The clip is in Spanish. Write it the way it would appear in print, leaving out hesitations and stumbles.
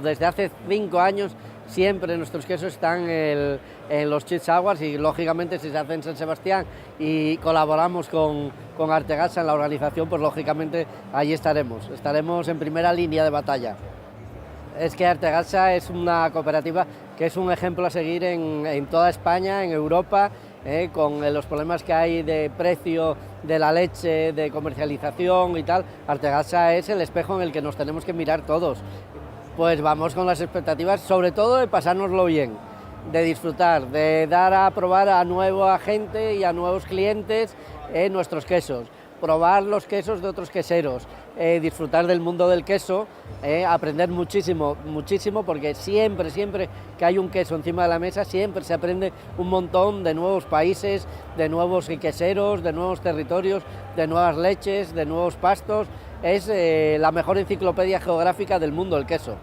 Desde hace 5 años siempre nuestros quesos están en los Cheese Awards y lógicamente si se hace en San Sebastián y colaboramos con Artegaza en la organización, pues lógicamente ahí estaremos en primera línea de batalla. Es que Artegaza es una cooperativa que es un ejemplo a seguir en toda España, en Europa, con los problemas que hay de precio de la leche, de comercialización y tal. Artegaza es el espejo en el que nos tenemos que mirar todos. Pues vamos con las expectativas, sobre todo de pasárnoslo bien, de disfrutar, de dar a probar a nueva gente y a nuevos clientes nuestros quesos, probar los quesos de otros queseros, disfrutar del mundo del queso, aprender muchísimo, porque siempre que hay un queso encima de la mesa, siempre se aprende un montón de nuevos países, de nuevos queseros, de nuevos territorios, de nuevas leches, de nuevos pastos. Es la mejor enciclopedia geográfica del mundo, el queso.